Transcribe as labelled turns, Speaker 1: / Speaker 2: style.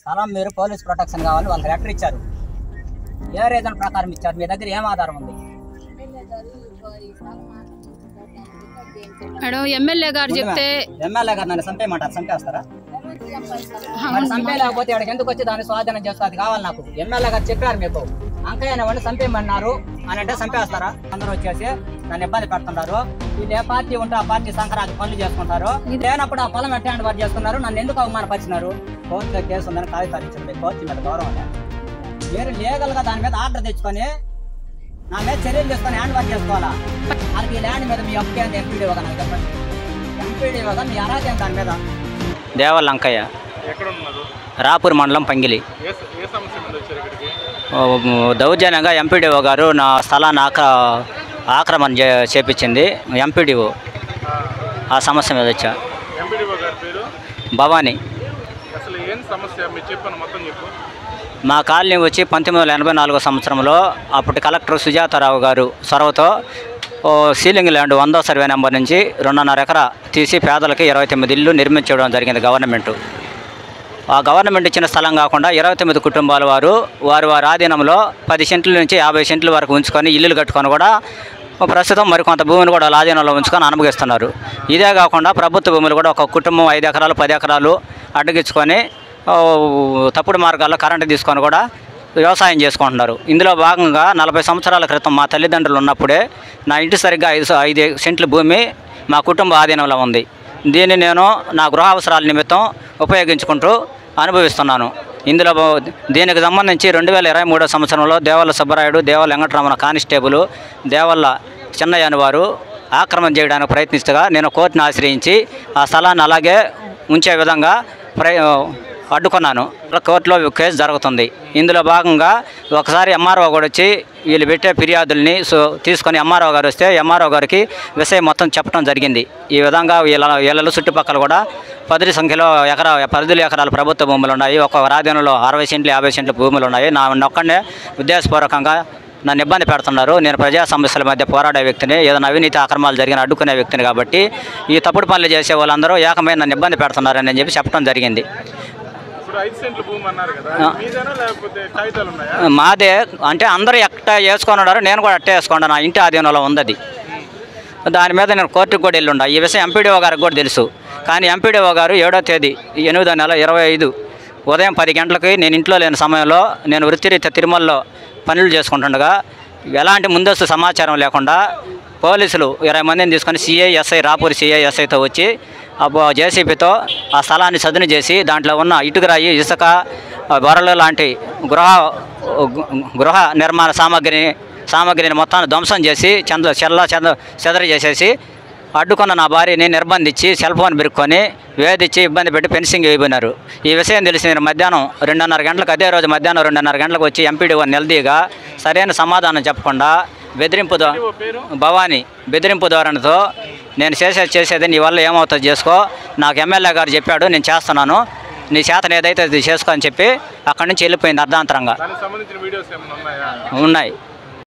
Speaker 1: స్థలం మీరు police protection కావాలి వాళ్ళకి లెటర్ ఇచ్చారు. ఏ రీజన్ ప్రకారం ఇచ్చారు? మీ దగ్గర ఏం ఆధారం ఉంది?
Speaker 2: ఎమ్మెల్యే గారు చెప్తే
Speaker 1: ఎమ్మెల్యే గారు నన్ను చంపేయమంటారు, చంపేస్తారా? మరి చంపేయలేకపోతే ఇక్కడికి ఎందుకు వచ్చి దాన్ని స్వాధీనం చేస్తా? అది కావాలి నాకు. ఎమ్మెల్యే గారు చెప్పారు మీకు అంకయ్య అనేవాడిని చంపేయమన్నారు అని అంటే చంపేస్తారా? అందరూ వచ్చేసి నన్ను ఇబ్బంది పెడుతున్నారు. ఇది ఏ పార్టీ ఉంటే ఆ పార్టీ సంక్రాంతి పనులు చేసుకుంటారు. ఇది లేనప్పుడు ఆ పొలం ఎట్లా హ్యాండ్ ఓవర్ చేస్తున్నారు? నన్ను ఎందుకు అవమానపరిచినారు? కోర్టులో కేసు ఉందని కాగితాలు ఇచ్చింది. కోర్టు మీద గౌరవం మీరు లీగల్ గా దాని మీద ఆర్డర్ తెచ్చుకొని నా మీద చర్యలు చేసుకొని హ్యాండ్ ఓవర్ చేసుకోవాలా? అది ఈ ల్యాండ్ మీద మీ అప్పు ఎంపీడీఓగా నాకు చెప్పండి. ఎంపీడీఓగా మీ అరాజం దాని మీద.
Speaker 3: దేవల్ అంకయ్య, రాపూర్ మండలం పంగిలి. దౌర్జన్యంగా ఎంపీడీఓ గారు నా స్థలాన్ని ఆక్రమణ చేపించింది. ఎంపీడీఓ ఆ సమస్య మీద వచ్చా. భవానీ. మా కాలనీ వచ్చి 1984 సంవత్సరంలో అప్పటి కలెక్టర్ సుజాతారావు గారు చొరవతో సీలింగ్ ల్యాండ్ 100వ సర్వే నెంబర్ నుంచి 2.5 ఎకరా తీసి పేదలకి 29 ఇళ్ళు నిర్మించడం జరిగింది గవర్నమెంటు. ఆ గవర్నమెంట్ ఇచ్చిన స్థలం కాకుండా 29 కుటుంబాల వారి ఆధీనంలో 10 సెంట్ల నుంచి 50 సెంట్ల వరకు ఉంచుకొని ఇల్లులు కట్టుకొని కూడా ప్రస్తుతం మరికొంత భూమిని కూడా ఆధీనంలో ఉంచుకొని అనుభవిస్తున్నారు. ఇదే కాకుండా ప్రభుత్వ భూములు కూడా ఒక కుటుంబం 5 ఎకరాలు 10 ఎకరాలు అడ్డగించుకొని తప్పుడు మార్గాల్లో కరెంటు తీసుకొని కూడా వ్యవసాయం చేసుకుంటున్నారు. ఇందులో భాగంగా 40 సంవత్సరాల క్రితం మా తల్లిదండ్రులు ఉన్నప్పుడే నా ఇంటి సరిగ్గా 5 సెంట్ల భూమి మా కుటుంబ ఆధీనంలో ఉంది. దీన్ని నేను నా గృహ అవసరాల నిమిత్తం ఉపయోగించుకుంటూ అనుభవిస్తున్నాను. ఇందులో దీనికి సంబంధించి 2023 సంవత్సరంలో దేవల్ల సుబ్బరాయుడు, దేవల్ల వెంకటరమణ కానిస్టేబుల్, దేవల్ల చిన్నయ్యని వారు ఆక్రమణ చేయడానికి ప్రయత్నిస్తగా నేను కోర్టును ఆశ్రయించి ఆ స్థలాన్ని అలాగే ఉంచే విధంగా అడ్డుకున్నాను. కోర్టులో కేసు జరుగుతుంది. ఇందులో భాగంగా ఒకసారి ఎంఆర్ఓ కూడా వచ్చి వీళ్ళు పెట్టే ఫిర్యాదుల్ని తీసుకొని ఎంఆర్ఓ గారు వస్తే ఎంఆర్ఓ గారికి విషయం మొత్తం చెప్పడం జరిగింది. ఈ విధంగా వీళ్ళ చుట్టుపక్కల కూడా 10 సంఖ్యలో 10 ఎకరాల ప్రభుత్వ భూములు ఉన్నాయి. ఒక ఆధీనంలో 60 సెంట్లు 50 సెంట్ల భూములు ఉన్నాయి. నా ఒక్కడే ఉద్దేశపూర్వకంగా నన్ను ఇబ్బంది పెడుతున్నారు. నేను ప్రజా సమస్యల మధ్య పోరాడే వ్యక్తిని, ఏదైనా అవినీతి అక్రమాలు జరిగిన అడ్డుకునే వ్యక్తిని. కాబట్టి ఈ తప్పుడు పనులు చేసే వాళ్ళందరూ ఏకమైన నన్ను ఇబ్బంది పెడుతున్నారని చెప్పి చెప్పడం జరిగింది. మాదే అంటే అందరూ ఎట్టా వేసుకున్నారు, నేను కూడా అట్టే వేసుకోండి. నా ఇంటి ఆధీనంలో ఉంది. దాని మీద నేను కోర్టుకు కూడా వెళ్ళుండా. ఈ విషయం ఎంపీడీఓ గారికి కూడా తెలుసు. కానీ ఎంపీడీఓ గారు 7వ తేదీ 8వ నెల 25 ఉదయం 10 గంటలకి నేను ఇంట్లో లేని సమయంలో నేను వృత్తిరీత్యా తిరుమలలో పనులు చేసుకుంటుండగా ఎలాంటి ముందస్తు సమాచారం లేకుండా పోలీసులు 20 మందిని తీసుకొని సిఐఎస్ఐ రాపూర్ సిఐఎస్ఐతో వచ్చి జేసీబీతో ఆ స్థలాన్ని చదును చేసి దాంట్లో ఉన్న ఇటుకరాయి, ఇసుక, బొరలు లాంటి గృహ నిర్మాణ సామాగ్రిని మొత్తాన్ని ధ్వంసం చేసి చెదర చేసేసి అడ్డుకున్న నా భార్యని నిర్బంధించి సెల్ ఫోన్ బిరుక్కొని వేధించి ఇబ్బంది పెట్టి ఫెన్సింగ్ వేయబోయినారు. ఈ విషయం తెలిసి నేను మధ్యాహ్నం 2:30 గంటలకు అదే రోజు మధ్యాహ్నం 2:30 గంటలకు వచ్చి ఎంపీడీఓ నిలదీగా సరైన సమాధానం చెప్పకుండా భవానీ బెదిరింపు ధోరణితో నేను చేసేది నీ వల్ల ఏమవుతుందో చేసుకో, నాకు ఎమ్మెల్యే గారు చెప్పాడు నేను చేస్తున్నాను, నీ చేతను ఏదైతే అది చేసుకో అని చెప్పి అక్కడి నుంచి వెళ్ళిపోయింది అర్ధాంతరంగా. ఉన్నాయి.